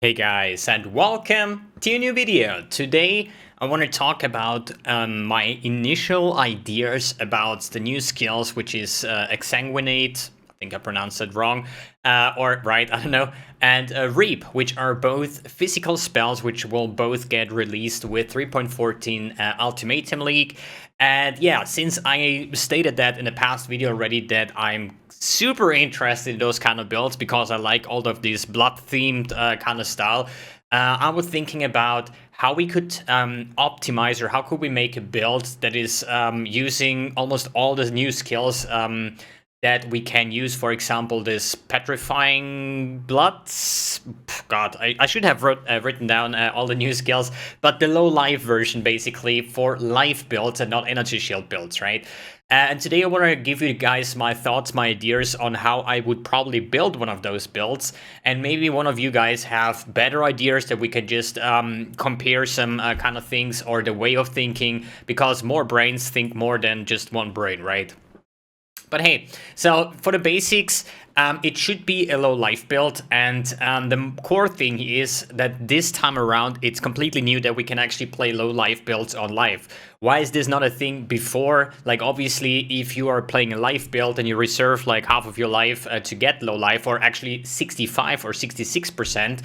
Hey guys, and welcome to a new video. Today I want to talk about my initial ideas about the new skills, which is Exsanguinate, I think I pronounced it wrong, or right, I don't know, and Reap, which are both physical spells which will both get released with 3.14 Ultimatum League. And yeah, since I stated that in the past video already that I'm super interested in those kind of builds because I like all of these blood-themed kind of style, I was thinking about how we could optimize, or how could we make a build that is using almost all the new skills that we can use. For example, this petrifying blood. God, I should have written down all the new skills, but the low life version basically for life builds and not energy shield builds, right? And today I want to give you guys my thoughts, my ideas on how I would probably build one of those builds. And maybe one of you guys have better ideas that we could just compare some kind of things, or the way of thinking, because more brains think more than just one brain, right? But hey, so for the basics, it should be a low life build, and the core thing is that this time around it's completely new that we can actually play low life builds on live. Why is this not a thing before? Like, obviously, if you are playing a life build and you reserve like half of your life to get low life, or actually 65 or 66%,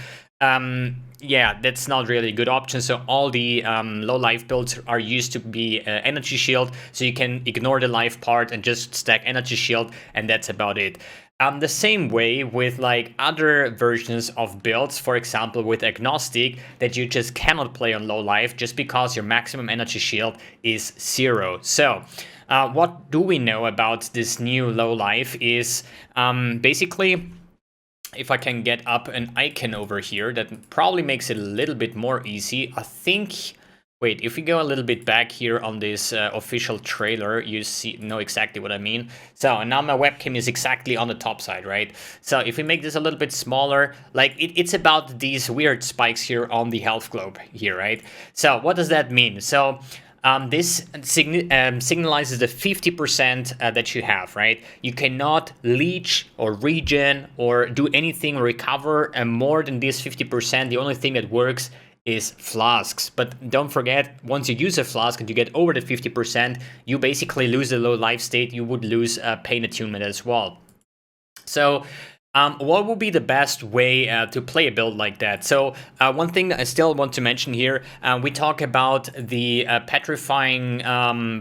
yeah, that's not really a good option. So all the low life builds are used to be energy shield, so you can ignore the life part and just stack energy shield, and that's about it. The same way with like other versions of builds, for example with Agnostic, that you just cannot play on low life just because your maximum energy shield is 0. So what do we know about this new low life is basically, if I can get up an icon over here, that probably makes it a little bit more easy. I think, wait, if we go a little bit back here on this official trailer, you know exactly what I mean. So now my webcam is exactly on the top side, right? So if we make this a little bit smaller, like it's about these weird spikes here on the health globe here, right? So what does that mean? So this signalizes the 50% that you have, right? You cannot leech or regen or do anything, recover more than this 50%. The only thing that works is flasks. But don't forget, once you use a flask and you get over the 50%, you basically lose the low life state. You would lose pain attunement as well. So what would be the best way to play a build like that? So one thing that I still want to mention here, we talk about the petrifying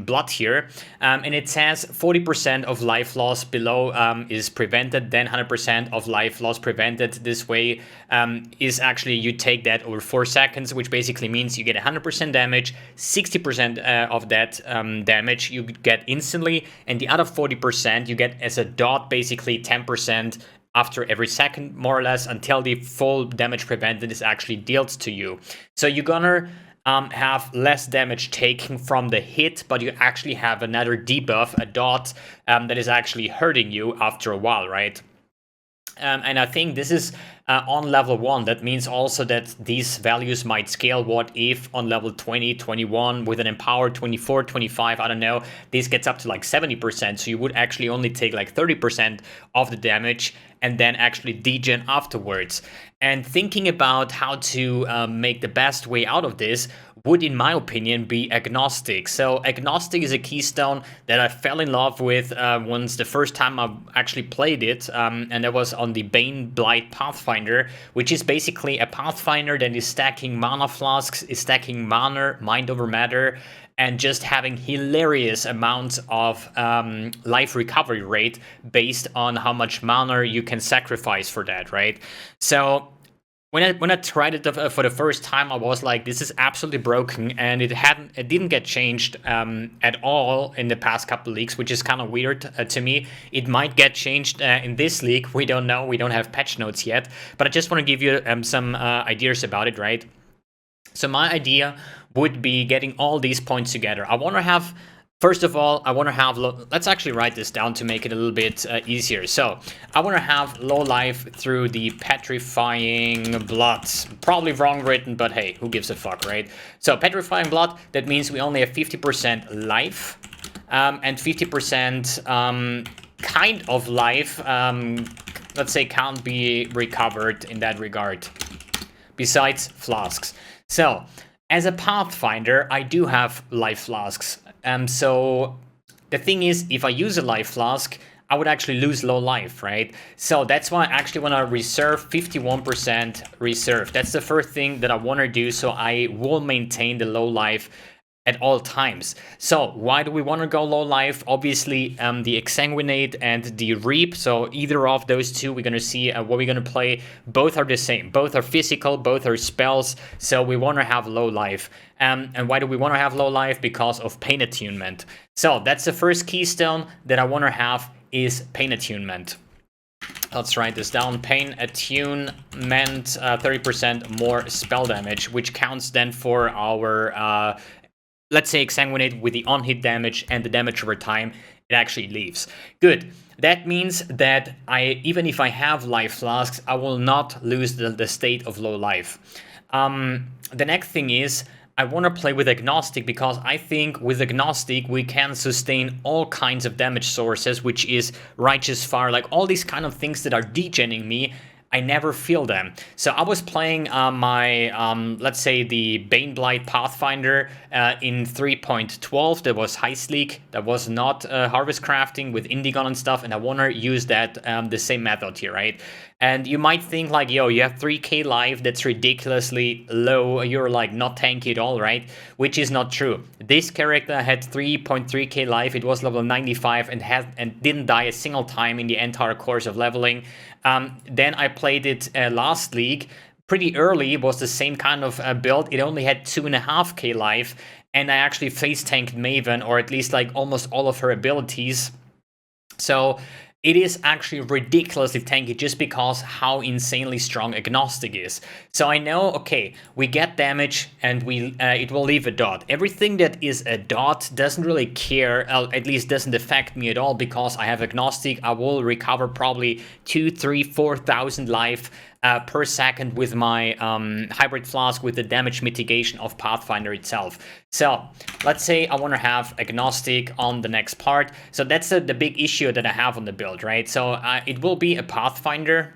blood here, and it says 40% of life loss below is prevented, then 100% of life loss prevented. This way is actually, you take that over 4 seconds, which basically means you get 100% damage, 60% of that damage you get instantly, and the other 40% you get as a dot, basically 10% after every second, more or less, until the full damage prevented is actually dealt to you. So you're gonna have less damage taken from the hit, but you actually have another debuff, a dot, that is actually hurting you after a while, right? And I think this is on level 1. That means also that these values might scale. What if on level 20, 21, with an empowered 24, 25, I don't know, this gets up to like 70%. So you would actually only take like 30% of the damage and then actually degen afterwards. And thinking about how to make the best way out of this would, in my opinion, be Agnostic. So Agnostic is a keystone that I fell in love with once the first time I actually played it, and that was on the Bane Blight Pathfinder, which is basically a Pathfinder that is stacking mana flasks, is stacking mana, mind over matter, and just having hilarious amounts of life recovery rate based on how much mana you can sacrifice for that, right? So when I tried it for the first time, I was like, this is absolutely broken, and it didn't get changed at all in the past couple of leagues, which is kind of weird to me. It might get changed in this league. We don't know. We don't have patch notes yet, but I just want to give you some ideas about it, right? So my idea would be getting all these points together. I want to have, first of all, I want to have, let's actually write this down to make it a little bit easier. So I want to have low life through the petrifying blood. Probably wrong written, but hey, who gives a fuck, right? So petrifying blood, that means we only have 50% life and 50% kind of life, let's say, can't be recovered in that regard. besides flasks. So as a Pathfinder, I do have life flasks. So the thing is, if I use a life flask, I would actually lose low life, right? So that's why I actually want to reserve 51% reserve. That's the first thing that I want to do, so I will maintain the low life at all times. So why do we want to go low life? Obviously, the Exsanguinate and the Reap. So either of those two, we're going to see what we're going to play. Both are the same. Both are physical. Both are spells. So we want to have low life. And why do we want to have low life? Because of pain attunement. So that's the first keystone that I want to have, is pain attunement. Let's write this down. Pain attunement, 30% more spell damage, which counts then for our let's say Exsanguinate with the on-hit damage and the damage over time, it actually leaves. Good. That means that even if I have life flasks, I will not lose the state of low life. The next thing is, I want to play with Agnostic, because I think with Agnostic we can sustain all kinds of damage sources, which is Righteous Fire, like all these kind of things that are degenning me. I never feel them. So I was playing my, let's say, the Baneblight Pathfinder in 3.12. That was High Sleek. That was not Harvest Crafting with Indigon and stuff. And I want to use that the same method here, right? And you might think like, yo, you have 3k life. That's ridiculously low. You're like not tanky at all, right? Which is not true. This character had 3.3k life. It was level 95 and didn't die a single time in the entire course of leveling. Then I played it last league. Pretty early, it was the same kind of build. It only had 2.5k life, and I actually face tanked Maven, or at least like almost all of her abilities. So it is actually ridiculously tanky just because how insanely strong Agnostic is. So I know, okay, we get damage and it will leave a dot. Everything that is a dot doesn't really care, at least doesn't affect me at all, because I have Agnostic. I will recover probably 2,000, 3,000, 4,000 life per second with my hybrid flask with the damage mitigation of Pathfinder itself. So let's say I want to have Agnostic on the next part. So that's the big issue that I have on the build, right? So it will be a Pathfinder,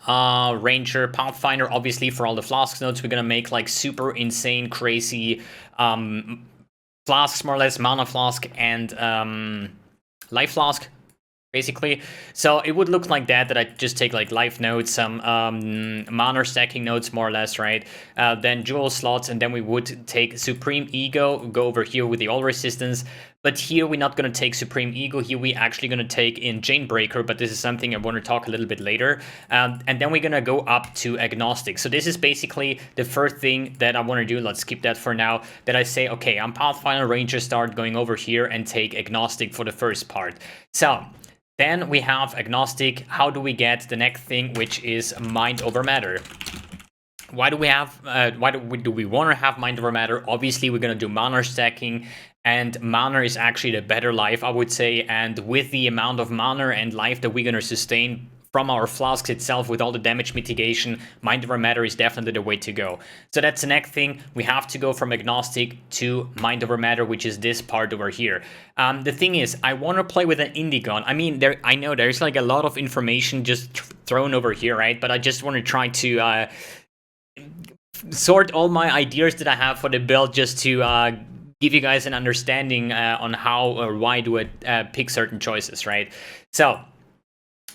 Ranger, Pathfinder. Obviously for all the flask nodes, we're gonna make like super insane, crazy flasks, more or less, mana flask and life flask, basically. So it would look like that I just take like life nodes, some mana stacking nodes, more or less, right? Then jewel slots, and then we would take Supreme Ego, go over here with the all resistance. But here we're not going to take Supreme Ego. Here we're actually going to take in Chainbreaker, but this is something I want to talk a little bit later. And then we're going to go up to Agnostic. So this is basically the first thing that I want to do. Let's skip that for now. That I say, okay, I'm Pathfinder Ranger, start going over here and take Agnostic for the first part. So then we have Agnostic. How do we get the next thing, which is Mind over Matter? Why do we have? Why do we want to have Mind over Matter? Obviously, we're gonna do mana stacking, and mana is actually the better life, I would say. And with the amount of mana and life that we're gonna sustain from our flasks itself, with all the damage mitigation, Mind over Matter is definitely the way to go. So that's the next thing. We have to go from Agnostic to Mind over Matter, which is this part over here. The thing is, I want to play with an Indigon. I mean, I know there's like a lot of information just thrown over here, right? But I just want to try to sort all my ideas that I have for the build, just to give you guys an understanding on how or why do I pick certain choices, right? So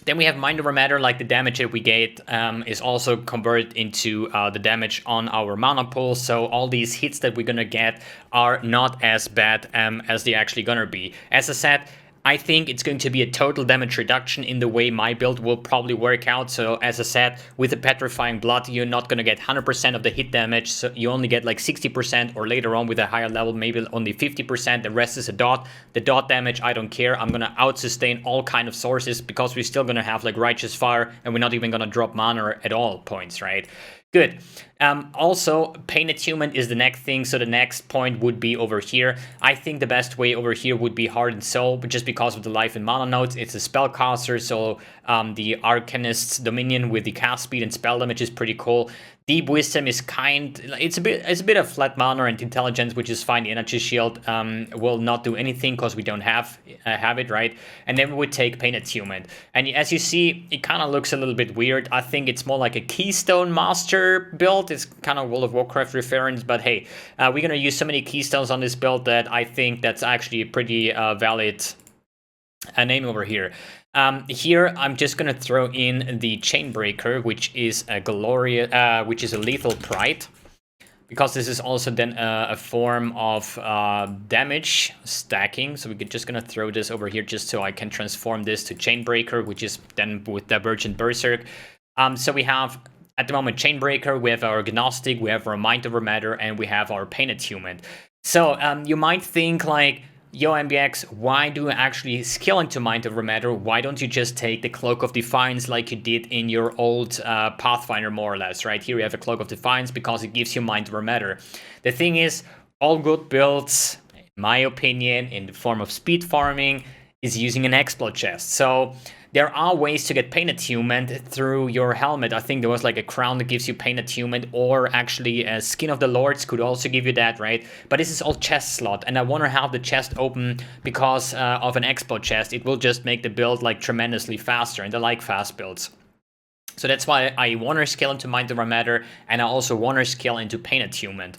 then we have Mind over Matter, like the damage that we get is also converted into the damage on our mana pool. So all these hits that we're gonna get are not as bad as they're actually gonna be. As I said, I think it's going to be a total damage reduction in the way my build will probably work out. So as I said, with the Petrifying Blood, you're not going to get 100% of the hit damage. So you only get like 60%, or later on with a higher level, maybe only 50%. The rest is a dot. The dot damage, I don't care. I'm going to out-sustain all kind of sources, because we're still going to have like Righteous Fire, and we're not even going to drop mana at all points, right? Good. Also, Pain Attunement is the next thing, so the next point would be over here. I think the best way over here would be Heart and Soul, but just because of the life and mana nodes. It's a spellcaster, so the Arcanist's Dominion with the cast speed and spell damage is pretty cool. Deep Wisdom is it's a bit of flat mana and intelligence, which is fine. The Energy Shield will not do anything because we don't have it, right? And then we would take Pain Attunement. And as you see, it kind of looks a little bit weird. I think it's more like a Keystone Master build. It's kind of World of Warcraft reference, but hey, we're gonna use so many Keystones on this build that I think that's actually a pretty valid name over here. Here, I'm just gonna throw in the Chainbreaker, which is a lethal pride, because this is also then a form of damage stacking. So we're just gonna throw this over here just so I can transform this to Chainbreaker, which is then with Divergent Berserk. So we have at the moment Chainbreaker, we have our Agnostic, we have our Mind Over Matter, and we have our Pain Attunement. So you might think like, yo, MBX, why do you actually skill into Mind Over Matter? Why don't you just take the Cloak of Defiance like you did in your old Pathfinder, more or less, right? Here you have a Cloak of Defiance because it gives you Mind Over Matter. The thing is, all good builds, in my opinion, in the form of speed farming, is using an Explode chest. So there are ways to get Pain Attunement through your helmet. I think there was like a crown that gives you Pain Attunement, or actually a Skin of the Lords could also give you that, right? But this is all chest slot, and I want to have the chest open because of an Explode chest. It will just make the build like tremendously faster, and I like fast builds. So that's why I want to scale into Mind Over Matter, and I also want to scale into Pain Attunement.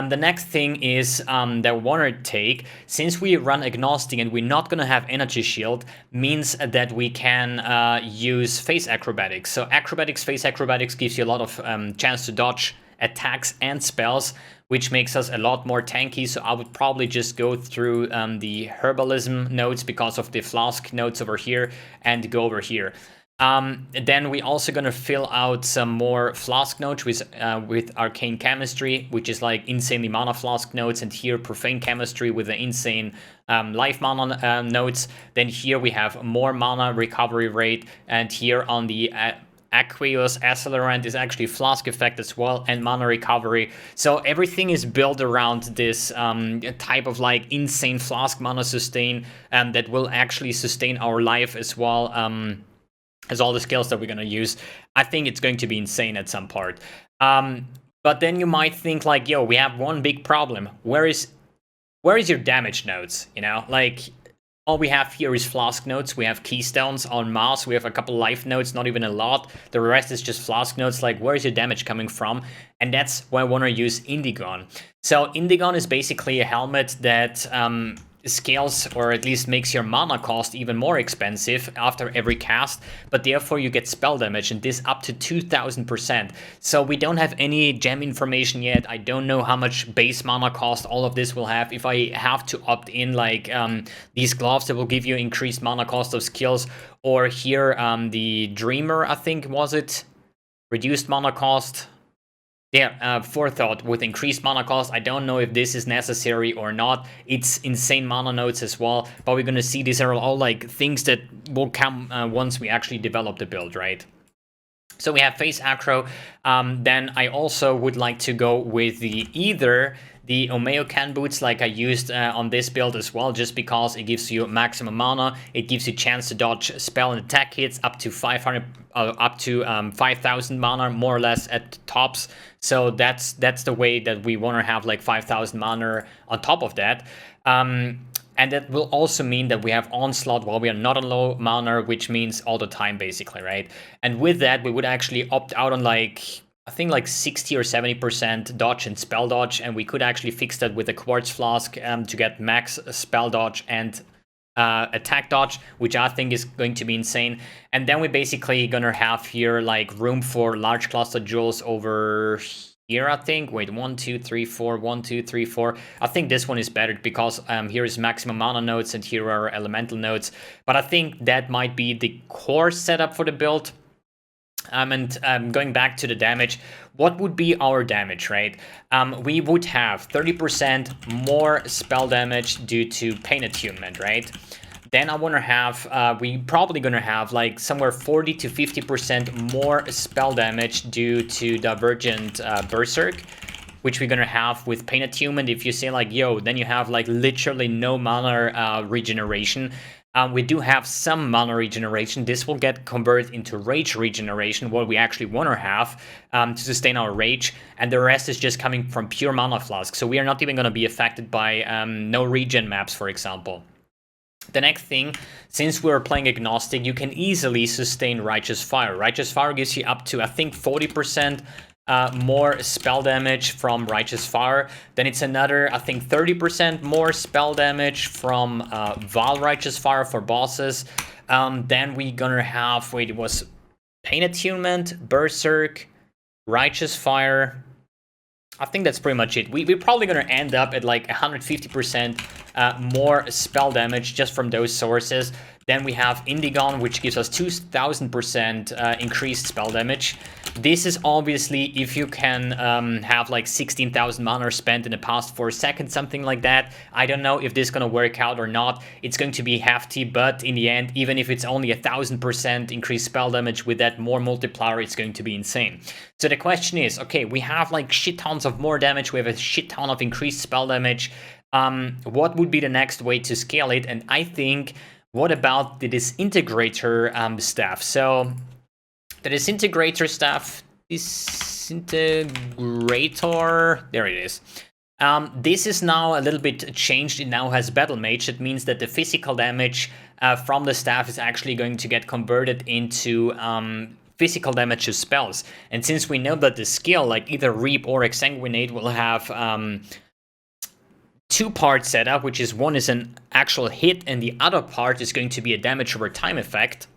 The next thing is that I want to take, since we run Agnostic and we're not going to have Energy Shield, means that we can use Face Acrobatics. So Face Acrobatics gives you a lot of chance to dodge attacks and spells, which makes us a lot more tanky. So I would probably just go through the Herbalism nodes because of the Flask nodes over here and go over here. Then we're also going to fill out some more Flask nodes with Arcane Chemistry, which is like insanely mana Flask nodes, and here Profane Chemistry with the insane life mana nodes. Then here we have more mana recovery rate, and here on the Aqueous Accelerant is actually Flask effect as well, and mana recovery. So everything is built around this type of like insane Flask mana sustain that will actually sustain our life as well. As all the skills that we're going to use. I think it's going to be insane at some part. But then you might think like, yo, we have one big problem. Where is your damage nodes? You know, like all we have here is Flask nodes. We have Keystones en masse. We have a couple life nodes, not even a lot. The rest is just Flask nodes. Like, where is your damage coming from? And that's why I want to use Indigon. So Indigon is basically a helmet that scales, or at least makes your mana cost even more expensive after every cast, but therefore you get spell damage, and this up to 2000%. So we don't have any gem information yet. I don't know how much base mana cost all of this will have. If I have to opt in like these gloves that will give you increased mana cost of skills, or here the Dreamer, I think, was it? Reduced mana cost. Yeah, Forethought with increased mana cost. I don't know if this is necessary or not. It's insane mana nodes as well, but we're gonna see these are all like things that will come once we actually develop the build, right? So we have Face Acro. Then I also would like to go with either the Omeocan boots like I used on this build as well, just because it gives you maximum mana. It gives you chance to dodge spell and attack hits up to 5,000 mana, more or less at tops. So that's the way that we want to have like 5,000 mana on top of that. And that will also mean that we have Onslaught while we are not on low mana, which means all the time basically, right? And with that, we would actually opt out on like, I think like 60 or 70% dodge and spell dodge, and we could actually fix that with a Quartz Flask to get max spell dodge and attack dodge, which I think is going to be insane. And then we're basically gonna have here like room for large cluster jewels over here, I think. Wait, 1, 2, 3, 4, 1, 2, 3, 4. I think this one is better because here is maximum mana nodes and here are elemental nodes. But I think that might be the core setup for the build. And going back to the damage, what would be our damage, right? We would have 30% more spell damage due to Pain Attunement, right? Then I want to have, we probably going to have like somewhere 40 to 50% more spell damage due to Divergent Berserk, which we're going to have with Pain Attunement. If you say like, yo, then you have like literally no mana regeneration. We do have some mana regeneration. This will get converted into rage regeneration, what we actually want to have to sustain our rage, and the rest is just coming from pure mana flask. So we are not even going to be affected by no regen maps, for example. The next thing, since we're playing Agnostic, you can easily sustain Righteous Fire. Righteous Fire gives you up to, I think, 40% more spell damage from Righteous Fire. Then it's another, I think, 30% more spell damage from Val Righteous Fire for bosses. Then we're gonna have, wait, it was Pain Attunement, Berserk, Righteous Fire. I think that's pretty much it. We're probably gonna end up at like 150% more spell damage just from those sources. Then we have Indigon, which gives us 2000% increased spell damage. This is obviously if you can have like 16,000 mana spent in the past 4 seconds, something like that. I don't know if this is going to work out or not. It's going to be hefty, but in the end, even if it's only 1000% increased spell damage with that more multiplier, it's going to be insane. So the question is, okay, we have like shit tons of more damage. We have a shit ton of increased spell damage. What would be the next way to scale it? And I think, what about the Disintegrator staff? So the Disintegrator staff, Disintegrator, there it is. This is now a little bit changed. It now has Battle Mage. It means that the physical damage from the staff is actually going to get converted into physical damage to spells. And since we know that the skill, like either Reap or Exsanguinate, will have two-part setup, which is one is an actual hit and the other part is going to be a damage over time effect.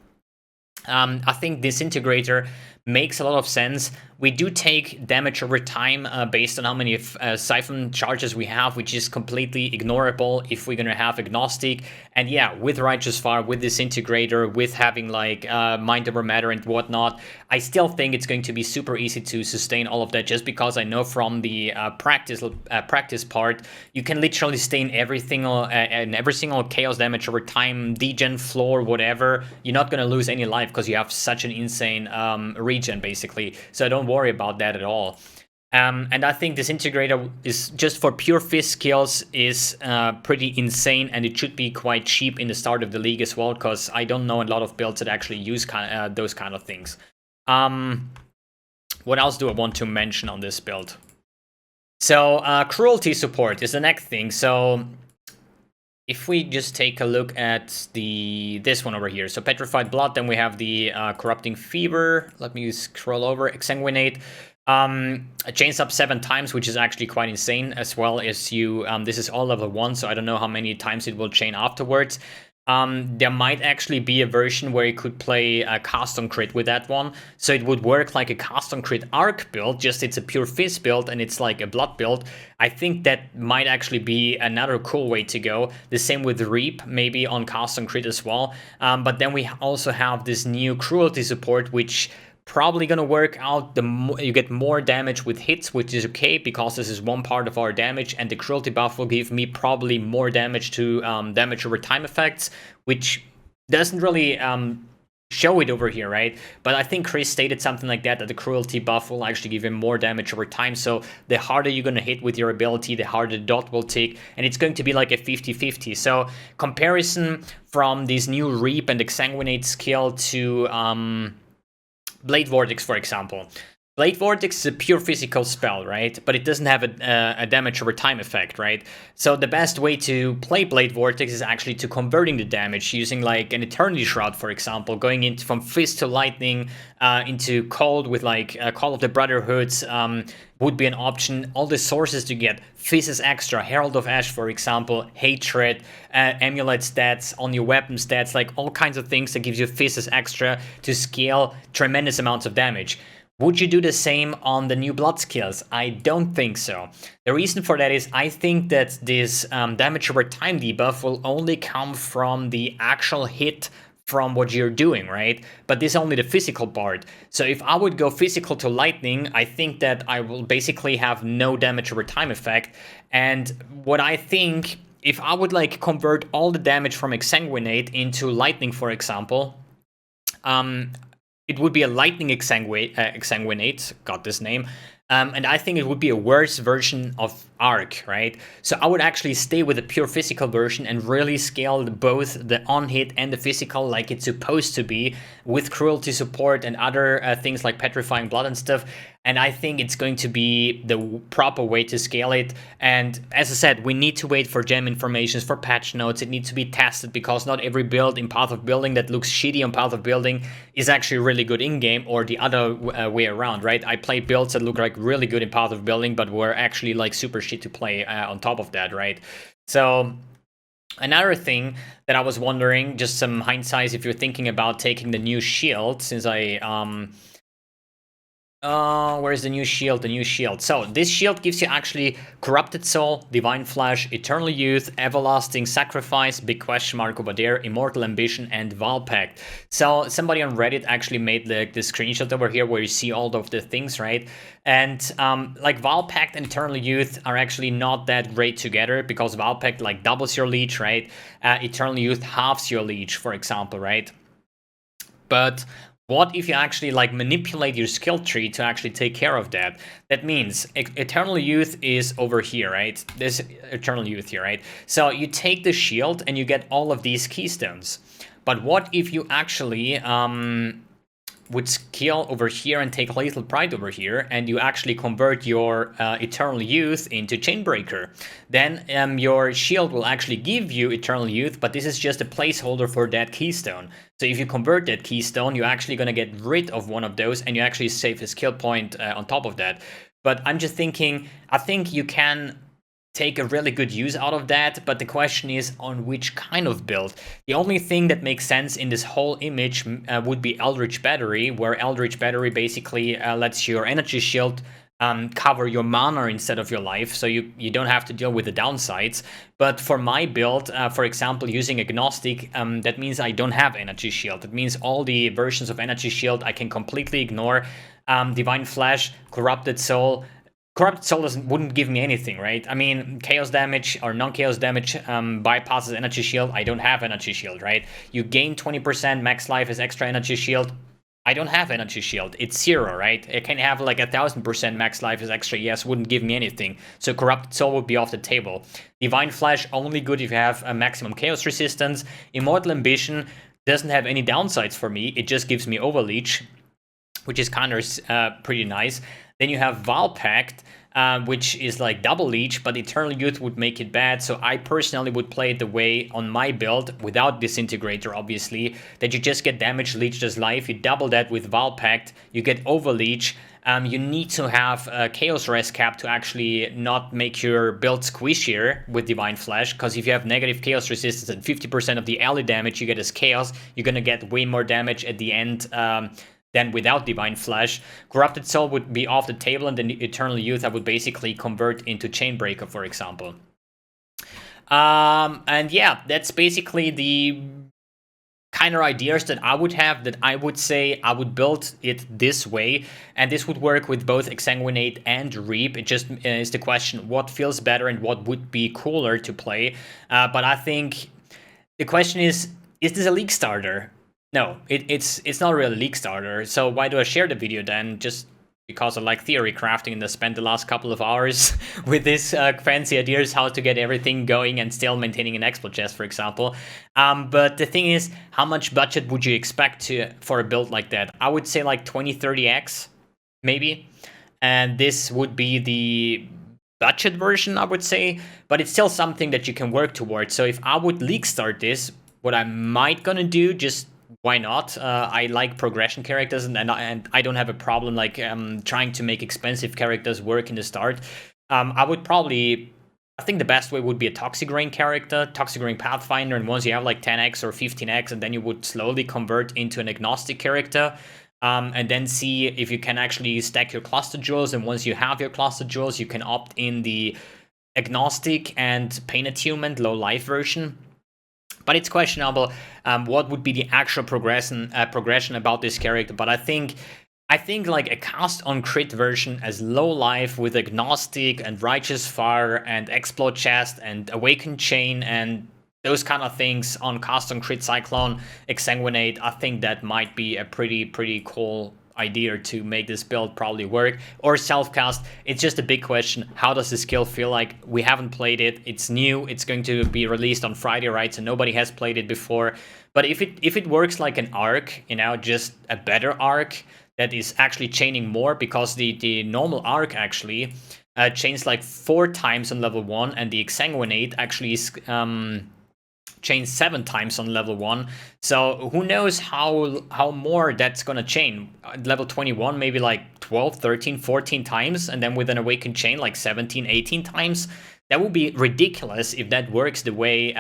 I think Disintegrator makes a lot of sense. We do take damage over time based on how many siphon charges we have, which is completely ignorable if we're gonna have Agnostic. And yeah, with Righteous Fire, with Disintegrator, with having like Mind Over Matter and whatnot, I still think it's going to be super easy to sustain all of that, just because I know from the practice part, you can literally sustain every single chaos damage over time, degen, floor, whatever. You're not gonna lose any life because you have such an insane regen, basically. So don't worry about that at all. And I think Disintegrator is just for pure fist skills is pretty insane, and it should be quite cheap in the start of the league as well, because I don't know a lot of builds that actually use those kind of things. What else do I want to mention on this build? So Cruelty Support is the next thing. So if we just take a look at this one over here, so Petrified Blood, then we have the Corrupting Fever. Let me scroll over. Exsanguinate. Chains up 7 times, which is actually quite insane, as well as you, this is all level 1, so I don't know how many times it will chain afterwards. There might actually be a version where you could play a cast on crit with that one, so it would work like a cast on crit arc build, just it's a pure fizz build and it's like a blood build. I think that might actually be another cool way to go. The same with Reap, maybe on cast on crit as well. But then we also have this new Cruelty Support, which probably gonna work out. You get more damage with hits, which is okay because this is one part of our damage, and the cruelty buff will give me probably more damage to damage over time effects, which doesn't really show it over here, right? But I think Chris stated something like that the cruelty buff will actually give him more damage over time. So the harder you're gonna hit with your ability, the harder the dot will tick, and it's going to be like a 50-50. So comparison from this new Reap and Exsanguinate skill to Blade Vortex, for example. Blade Vortex is a pure physical spell, right? But it doesn't have a damage over time effect, right? So the best way to play Blade Vortex is actually to converting the damage using like an Eternity Shroud, for example, going into from Fist to Lightning into Cold with like Call of the Brotherhoods would be an option. All the sources to get Fizz's extra, Herald of Ash, for example, Hatred, Amulet stats on your weapon stats, like all kinds of things that gives you Fizz's extra to scale tremendous amounts of damage. Would you do the same on the new blood skills? I don't think so. The reason for that is I think that this damage over time debuff will only come from the actual hit from what you're doing, right? But this is only the physical part. So if I would go physical to lightning, I think that I will basically have no damage over time effect. And what I think if I would like convert all the damage from Exsanguinate into lightning, for example, it would be a lightning Exsanguinate, got this name. And I think it would be a worse version of Arc, right? So I would actually stay with the pure physical version and really scale both the on-hit and the physical like it's supposed to be, with Cruelty Support and other things like Petrifying Blood and stuff. And I think it's going to be the proper way to scale it. And as I said, we need to wait for gem informations, for patch notes. It needs to be tested, because not every build in Path of Building that looks shitty on Path of Building is actually really good in-game, or the other way around, right? I played builds that look like really good in Path of Building, but were actually like super shit to play on top of that, right? So another thing that I was wondering, just some hindsight, if you're thinking about taking the new shield, since I where's the new shield? The new shield. So this shield gives you actually Corrupted Soul, Divine Flash, Eternal Youth, Everlasting Sacrifice, big question mark over there, Immortal Ambition, and Val Pact. So somebody on Reddit actually made the screenshot over here where you see all of the things, right? And like Val Pact and Eternal Youth are actually not that great together, because Val Pact like doubles your leech, right? Eternal Youth halves your leech, for example, right? But what if you actually like manipulate your skill tree to actually take care of that? That means Eternal Youth is over here, right? There's Eternal Youth here, right? So you take the shield and you get all of these keystones. But what if you actually would scale over here and take Lethal Pride over here, and you actually convert your Eternal Youth into Chainbreaker? Then your shield will actually give you Eternal Youth, but this is just a placeholder for that keystone. So if you convert that keystone, you're actually going to get rid of one of those, and you actually save a skill point on top of that. But I'm just thinking, I think you can take a really good use out of that, but the question is on which kind of build. The only thing that makes sense in this whole image would be Eldritch Battery, where Eldritch Battery basically lets your energy shield cover your mana instead of your life, so you don't have to deal with the downsides. But for my build, for example, using Agnostic, that means I don't have energy shield. That means all the versions of energy shield I can completely ignore. Divine Flash, Corrupted Soul. Corrupted Soul wouldn't give me anything, right? I mean, chaos damage or non-chaos damage bypasses energy shield. I don't have energy shield, right? You gain 20% max life as extra energy shield. I don't have energy shield. It's 0, right? I can have like 1000% max life as extra. Yes, wouldn't give me anything. So Corrupted Soul would be off the table. Divine Flash only good if you have a maximum chaos resistance. Immortal Ambition doesn't have any downsides for me. It just gives me Overleech, which is kind of pretty nice. Then you have Val Pact, which is like double leech, but Eternal Youth would make it bad. So I personally would play it the way on my build, without Disintegrator, obviously, that you just get damage leeched as life. You double that with Val Pact, you get Overleech. You need to have a Chaos Res cap to actually not make your build squishier with Divine Flash, because if you have negative Chaos Resistance and 50% of the ally damage you get as Chaos, you're gonna get way more damage at the end than without Divine Flash. Corrupted Soul would be off the table, and then the Eternal Youth I would basically convert into Chainbreaker, for example. And yeah, that's basically the kind of ideas that I would have, that I would say I would build it this way, and this would work with both Exsanguinate and Reap. It just is the question what feels better and what would be cooler to play. But I think the question is this a league starter? No, it's not really a league starter. So why do I share the video then? Just because I like theory crafting and I spent the last couple of hours with this fancy ideas how to get everything going and still maintaining an exploit chest, for example. But the thing is, how much budget would you expect for a build like that? I would say like 20-30x, maybe. And this would be the budget version, I would say. But it's still something that you can work towards. So if I would league start this, what I might gonna do, just why not? I like progression characters, and I don't have a problem like trying to make expensive characters work in the start. I would probably, I think the best way would be a Toxic Rain character, Toxic Rain Pathfinder, and once you have like 10x or 15x, and then you would slowly convert into an Agnostic character, and then see if you can actually stack your cluster jewels, and once you have your cluster jewels, you can opt in the Agnostic and Pain Attunement low life version. But it's questionable what would be the actual progression about this character. But I think I think like a cast on crit version as low life with Agnostic and Righteous Fire and Explode Chest and Awakened Chain and those kind of things on cast on crit Cyclone, Exsanguinate, I think that might be a pretty cool idea to make this build probably work. Or self-cast, it's just a big question. How does the skill feel like? We haven't played it. It's new. It's going to be released on Friday, right? So nobody has played it before. But if it works like an arc, you know, just a better arc that is actually chaining more, because the normal arc actually chains like 4 times on level 1, and the Exsanguinate actually is chain 7 times on level 1. So who knows how more that's gonna chain. Level 21 maybe like 12, 13, 14 times, and then with an Awakened Chain like 17, 18 times. That would be ridiculous if that works the way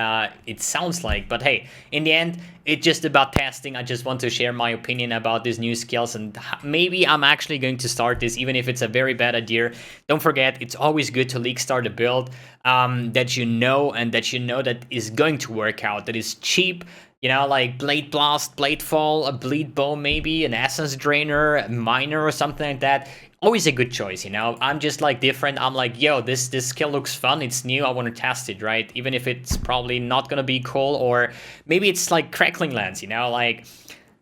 it sounds like. But hey, in the end, it's just about testing. I just want to share my opinion about these new skills, and maybe I'm actually going to start this, even if it's a very bad idea. Don't forget, it's always good to league start a build that you know, and that is going to work out, that is cheap. You know, like Blade Blast, Blade Fall, a Bleed Bow maybe, an Essence Drainer, a Miner or something like that. Always a good choice, you know. I'm just like different. I'm like, yo, this skill looks fun. It's new. I want to test it, right? Even if it's probably not gonna be cool, or maybe it's like Crackling Lance, you know. Like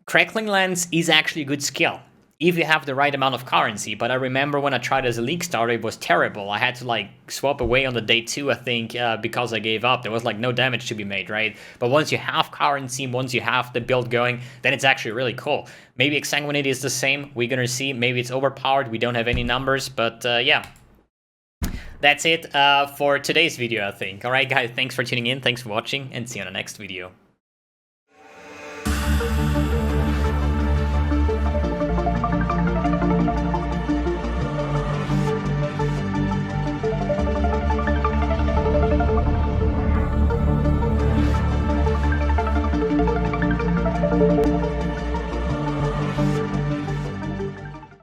Crackling Lance is actually a good skill if you have the right amount of currency. But I remember when I tried as a league starter, it was terrible. I had to like swap away on the day 2, I think, because I gave up. There was like no damage to be made, right? But once you have currency, once you have the build going, then it's actually really cool. Maybe Exsanguinate is the same. We're gonna see. Maybe it's overpowered. We don't have any numbers, but yeah. That's it for today's video, I think. Alright guys, thanks for tuning in, thanks for watching, and see you on the next video.